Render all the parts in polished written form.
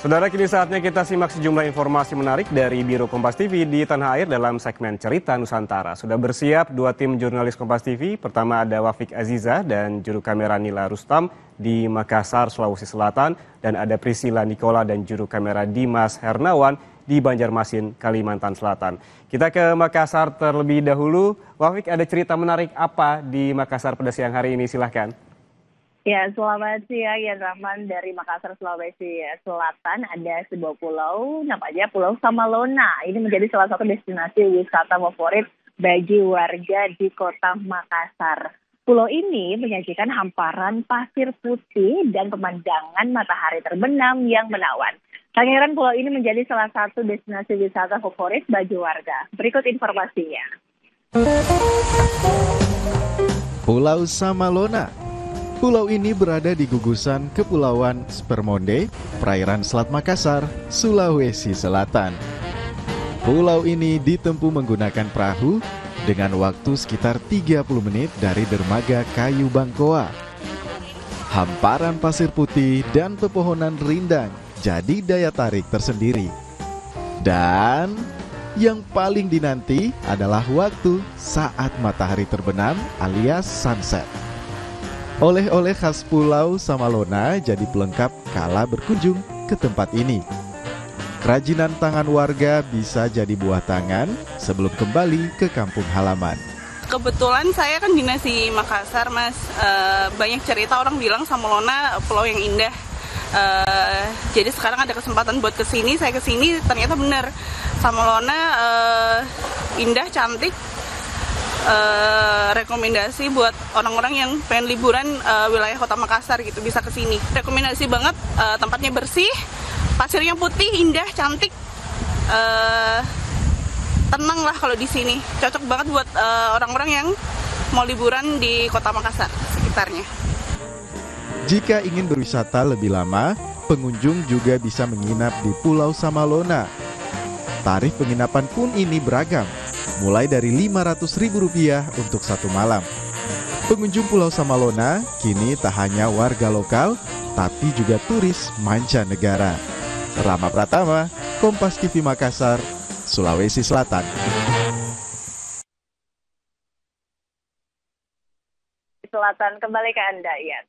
Saudara, kini saatnya kita simak sejumlah informasi menarik dari Biro Kompas TV di Tanah Air dalam segmen Cerita Nusantara. Sudah bersiap dua tim jurnalis Kompas TV. Pertama ada Wafik Aziza dan juru kamera Nila Rustam di Makassar, Sulawesi Selatan. Dan ada Priscilla Nikola dan juru kamera Dimas Hernawan di Banjarmasin, Kalimantan Selatan. Kita ke Makassar terlebih dahulu. Wafik, ada cerita menarik apa di Makassar pada siang hari ini? Silahkan. Ya, selamat siang ya Rahman, dari Makassar, Sulawesi Selatan. Ada sebuah pulau, namanya Pulau Samalona. Ini menjadi salah satu destinasi wisata favorit bagi warga di kota Makassar. Pulau ini menyajikan hamparan pasir putih dan pemandangan matahari terbenam yang menawan. Tak heran pulau ini menjadi salah satu destinasi wisata favorit bagi warga. Berikut informasinya. Pulau Samalona. Pulau ini berada di gugusan Kepulauan Spermonde, perairan Selat Makassar, Sulawesi Selatan. Pulau ini ditempuh menggunakan perahu dengan waktu sekitar 30 menit dari dermaga Kayu Bangkoa. Hamparan pasir putih dan pepohonan rindang jadi daya tarik tersendiri. Dan yang paling dinanti adalah waktu saat matahari terbenam alias sunset. Oleh-oleh khas Pulau Samalona jadi pelengkap kala berkunjung ke tempat ini. Kerajinan tangan warga bisa jadi buah tangan sebelum kembali ke kampung halaman. Kebetulan saya kan dinas di Makassar, Mas. Banyak cerita orang bilang Samalona pulau yang indah. Jadi sekarang ada kesempatan buat kesini, saya kesini ternyata benar. Samalona indah, cantik. Rekomendasi buat orang-orang yang pengen liburan wilayah kota Makassar gitu, bisa ke sini. Rekomendasi banget, tempatnya bersih, pasirnya putih, indah, cantik, tenang lah kalau di sini. Cocok banget buat orang-orang yang mau liburan di kota Makassar sekitarnya. Jika ingin berwisata lebih lama, pengunjung juga bisa menginap di Pulau Samalona. Tarif penginapan pun ini beragam, mulai dari Rp500.000 untuk satu malam. Pengunjung Pulau Samalona kini tak hanya warga lokal, tapi juga turis mancanegara. Rama Pratama, Kompas TV Makassar, Sulawesi Selatan. Selatan, kembali ke Anda, ya.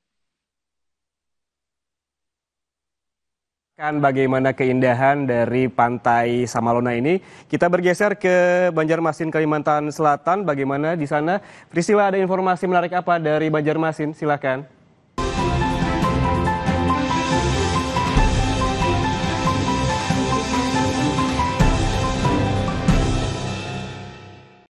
Bagaimana keindahan dari pantai Samalona ini. Kita bergeser ke Banjarmasin, Kalimantan Selatan. Bagaimana di sana? Priscilla, ada informasi menarik apa dari Banjarmasin? Silakan.